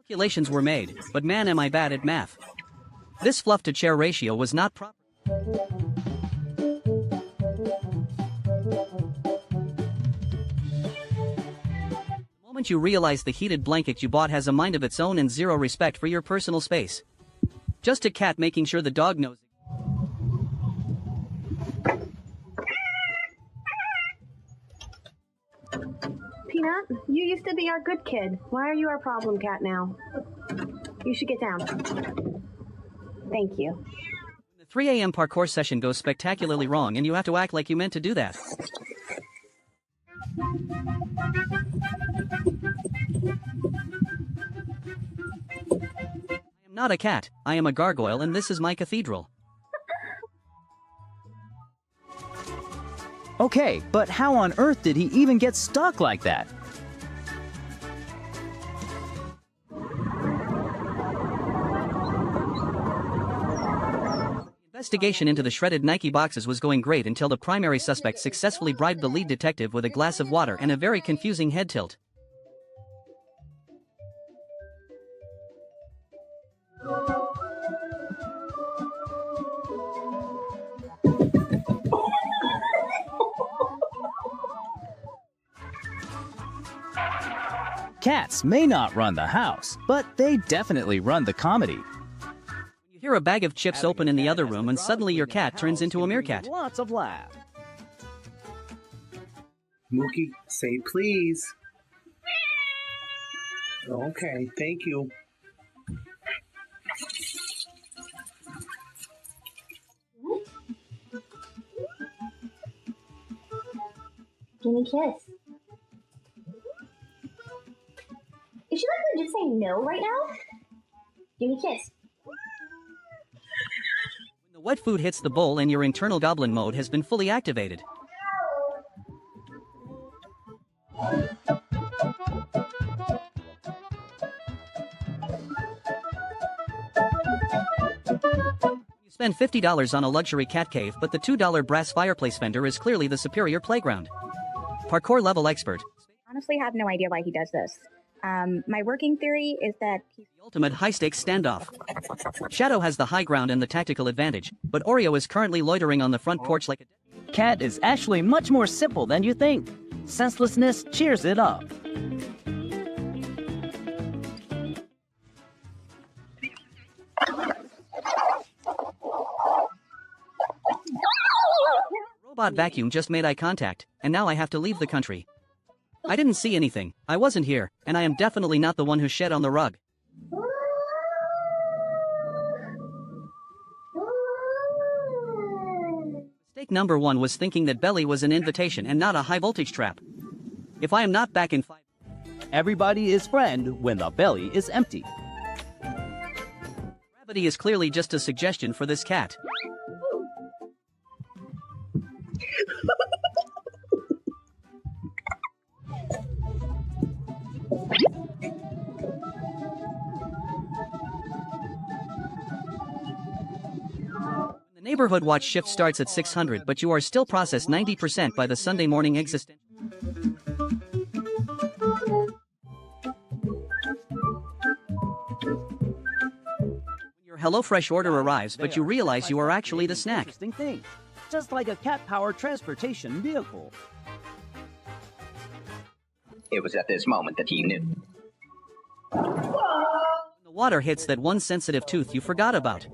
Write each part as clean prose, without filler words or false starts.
Calculations were made, but man am I bad at math. This fluff to chair ratio was not proper. The moment you realize the heated blanket you bought has a mind of its own and zero respect for your personal space. Just a cat making sure the dog knows. Peanut, you used to be our good kid. Why are you our problem cat now? You should get down. Thank you. The 3 a.m. parkour session goes spectacularly wrong and you have to act like you meant to do that. I am not a cat, I am a gargoyle and this is my cathedral. Okay, but how on earth did he even get stuck like that? Investigation into the shredded Nike boxes was going great until the primary suspect successfully bribed the lead detective with a glass of water and a very confusing head tilt. Cats may not run the house, but they definitely run the comedy. You hear a bag of chips open in the other room and suddenly your cat turns into a meerkat. Lots of laugh. Mookie, say please. Okay, thank you. Give me a kiss. Is she like just saying no right now? Give me a kiss. When the wet food hits the bowl and your internal goblin mode has been fully activated. You spend $50 on a luxury cat cave, but the $2 brass fireplace fender is clearly the superior playground. Parkour level expert. Honestly, have no idea why he does this. My working theory is that he's The ultimate high-stakes standoff. Shadow has the high ground and the tactical advantage, but Oreo is currently loitering on the front porch like a... Cat is actually much more simple than you think. Senselessness cheers it up. Robot vacuum just made eye contact, and now I have to leave the country. I didn't see anything, I wasn't here, and I am definitely not the one who shed on the rug. Mistake number 1 was thinking that belly was an invitation and not a high-voltage trap. If I am not back in 5... Everybody is friend when the belly is empty. Gravity is clearly just a suggestion for this cat. The neighborhood watch shift starts at 600, but you are still processed 90% by the Sunday morning existence. Your HelloFresh order arrives, but you realize you are actually the snack. Interesting thing. Just like a cat-powered transportation vehicle. It was at this moment that he knew. The water hits that one sensitive tooth you forgot about.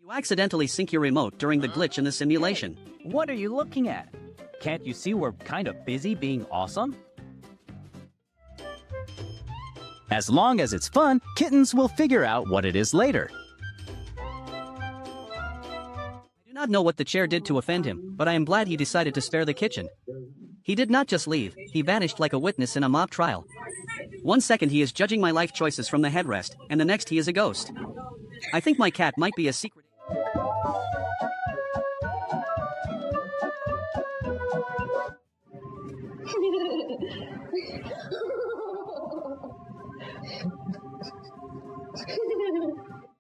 You accidentally sync your remote during the glitch in the simulation. What are you looking at? Can't you see we're kind of busy being awesome? As long as it's fun, kittens will figure out what it is later. I do not know what the chair did to offend him, but I am glad he decided to spare the kitchen. He did not just leave, he vanished like a witness in a mob trial. 1 second he is judging my life choices from the headrest, and the next he is a ghost. I think my cat might be a secret.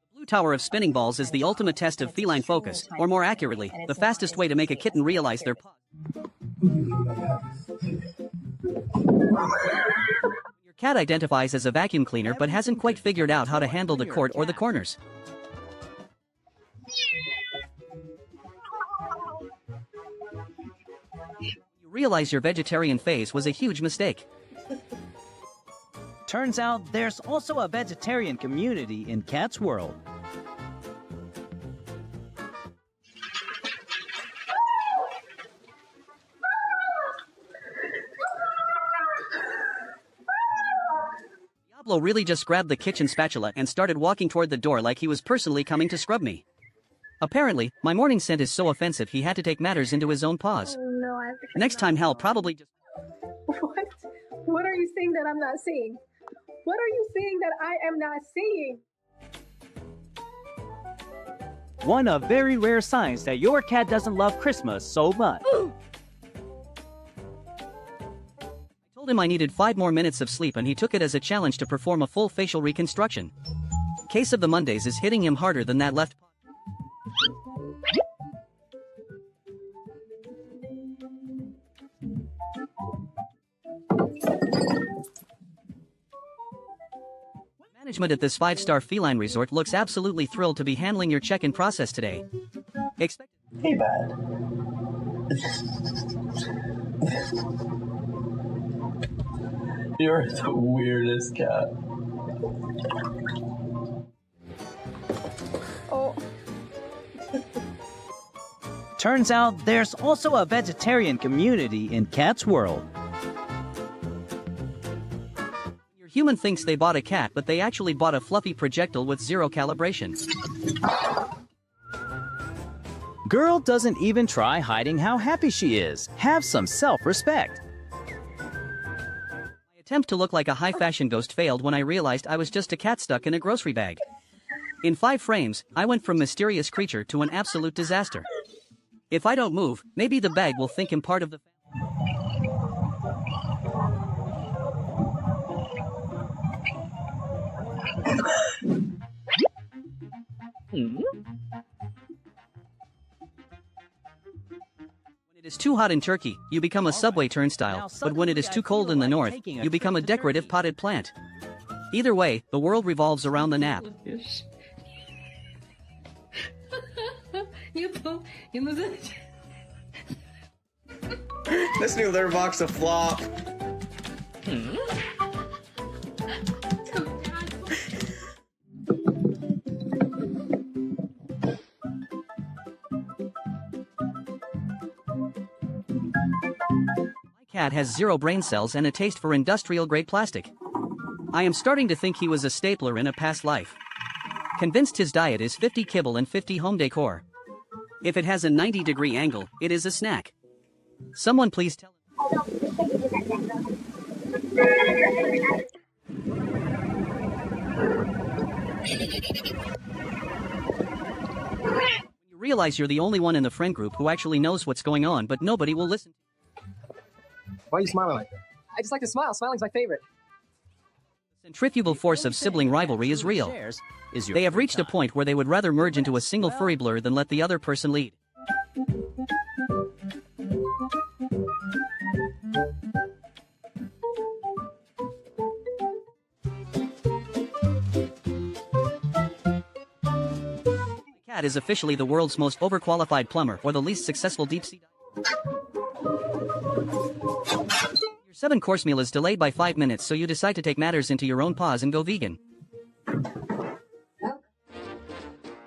The Blue Tower of Spinning Balls is the ultimate test of feline focus, or more accurately, the fastest way to make a kitten realize their Your cat identifies as a vacuum cleaner but hasn't quite figured out how to handle the court or the corners. You realize your vegetarian phase was a huge mistake. Turns out there's also a vegetarian community in Cat's World. Diablo really just grabbed the kitchen spatula and started walking toward the door like he was personally coming to scrub me. Apparently, my morning scent is so offensive he had to take matters into his own paws. Oh, no, I have to Next time Hal probably just... What? What are you saying that I'm not seeing? What are you saying that I am not seeing? One of very rare signs that your cat doesn't love Christmas so much. I told him I needed 5 more minutes of sleep and he took it as a challenge to perform a full facial reconstruction. Case of the Mondays is hitting him harder than that left. Management at this 5-star feline resort looks absolutely thrilled to be handling your check-in process today. Hey, bud. You're the weirdest cat. Oh. Turns out there's also a vegetarian community in Cat's World. Your human thinks they bought a cat, but they actually bought a fluffy projectile with 0 calibration. Girl doesn't even try hiding how happy she is. Have some self-respect. My attempt to look like a high-fashion ghost failed when I realized I was just a cat stuck in a grocery bag. In 5 frames, I went from mysterious creature to an absolute disaster. If I don't move, maybe the bag will think I'm part of the family. When it is too hot in Turkey, you become a subway turnstile, but when it is too cold in the north, you become a decorative potted plant. Either way, the world revolves around the nap. This new litter box a flop. My cat has 0 brain cells and a taste for industrial-grade plastic. I am starting to think he was a stapler in a past life. Convinced his diet is 50 kibble and 50 home decor. If it has a 90-degree angle, it is a snack. Someone please tell You realize you're the only one in the friend group who actually knows what's going on, but nobody will listen. Why are you smiling like that? I just like to smile. Smiling's my favorite. The centrifugal force of sibling rivalry is real. They have reached a point where they would rather merge into a single furry blur than let the other person lead. My cat is officially the world's most overqualified plumber or the least successful deep-sea diver. Your 7-course meal is delayed by 5 minutes, so you decide to take matters into your own paws and go vegan.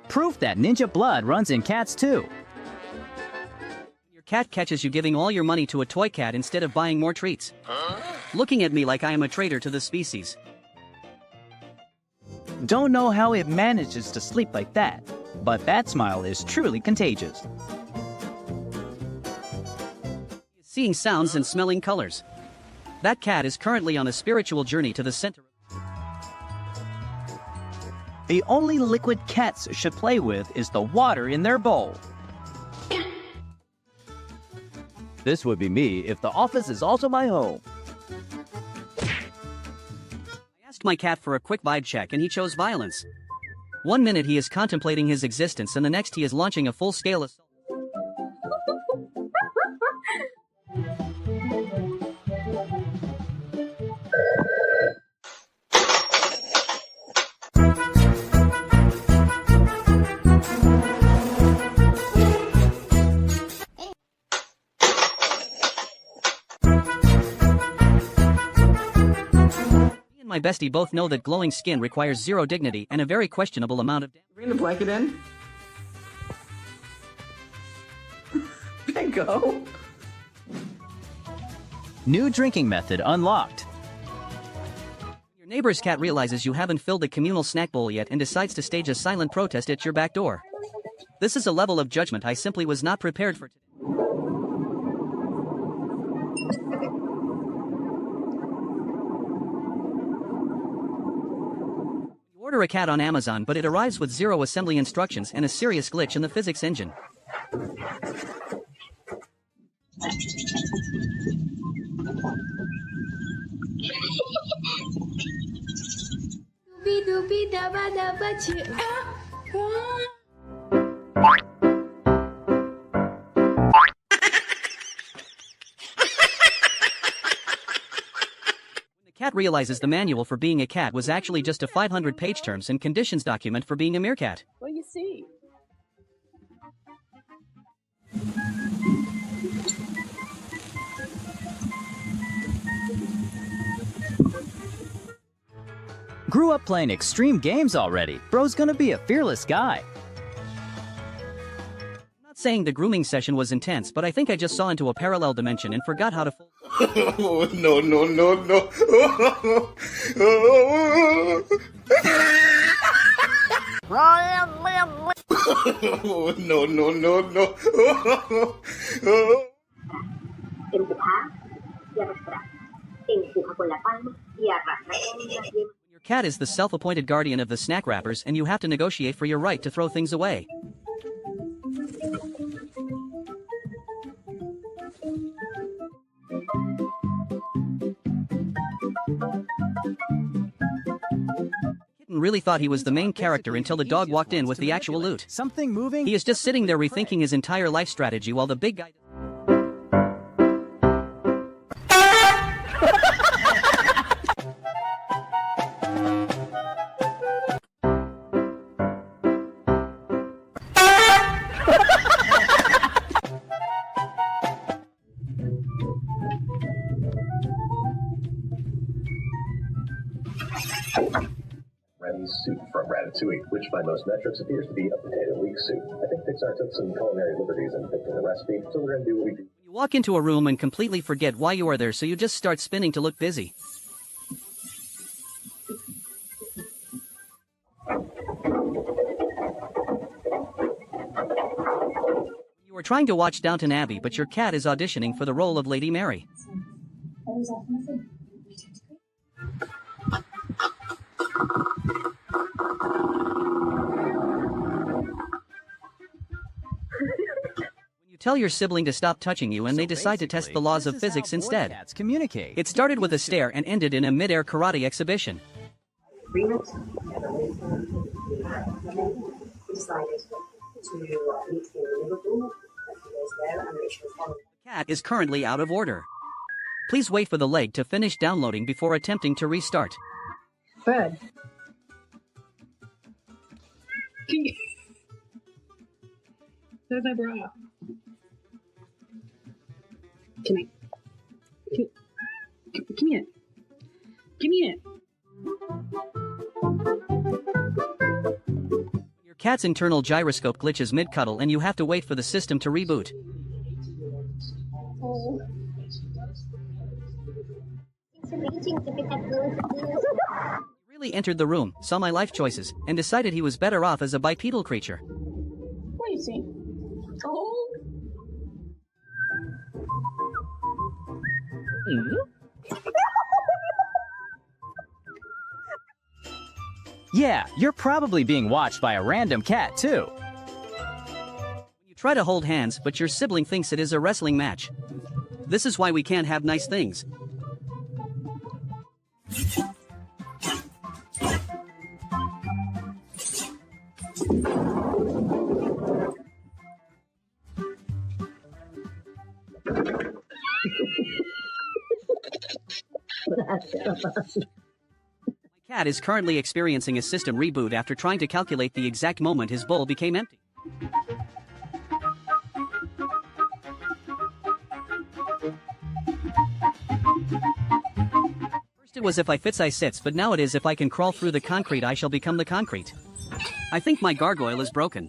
Proof that ninja blood runs in cats too. Your cat catches you giving all your money to a toy cat instead of buying more treats. Looking at me like I am a traitor to the species. Don't know how it manages to sleep like that, but that smile is truly contagious. Seeing sounds and smelling colors. That cat is currently on a spiritual journey to the center. The only liquid cats should play with is the water in their bowl. This would be me if the office is also my home. I asked my cat for a quick vibe check and he chose violence. 1 minute he is contemplating his existence and the next he is launching a full-scale assault. my bestie both know that glowing skin requires zero dignity and a very questionable amount of Bring the blanket in. Bingo. New drinking method unlocked. Your neighbor's cat realizes you haven't filled the communal snack bowl yet and decides to stage a silent protest at your back door. This is a level of judgment I simply was not prepared for today. You order a cat on Amazon, but it arrives with zero assembly instructions and a serious glitch in the physics engine. The cat realizes the manual for being a cat was actually just a 500-page terms and conditions document for being a meerkat. What do you see? Grew up playing extreme games already. Bro's gonna be a fearless guy. I'm not saying the grooming session was intense, but I think I just saw into a parallel dimension and forgot how to fold. Oh, no, no, no, no. Oh, no, no, no, no. Empujar y arrastrar. Empuja con la palma y arrastra. Your cat is the self-appointed guardian of the snack wrappers, and you have to negotiate for your right to throw things away. Kitten really thought he was the main character until the dog walked in with the actual loot. Something moving? He is just sitting there rethinking his entire life strategy while the big guy... Remy's soup from Ratatouille, which by most metrics appears to be a potato leek soup. I think Pixar took some culinary liberties in picking the recipe, so we're going to do what we do. You walk into a room and completely forget why you are there, so you just start spinning to look busy. You are trying to watch Downton Abbey, but your cat is auditioning for the role of Lady Mary. Tell your sibling to stop touching you and they decide to test the laws of physics instead. Cats communicate. It started with a stare and ended in a mid-air karate exhibition. Agreement. We decided to meet in Liverpool. There, and it was one. The cat is currently out of order. Please wait for the leg to finish downloading before attempting to restart. Bud. Where's my bra? Come here. Come here. Give me it. Your cat's internal gyroscope glitches mid-cuddle and you have to wait for the system to reboot. Oh. Really entered the room, saw my life choices, and decided he was better off as a bipedal creature. What do you see? Oh. Yeah, you're probably being watched by a random cat, too. You try to hold hands, but your sibling thinks it is a wrestling match. This is why we can't have nice things. My cat is currently experiencing a system reboot after trying to calculate the exact moment his bowl became empty. First It was if I fits I sits, but now it is if I can crawl through the concrete I shall become the concrete. I think my gargoyle is broken.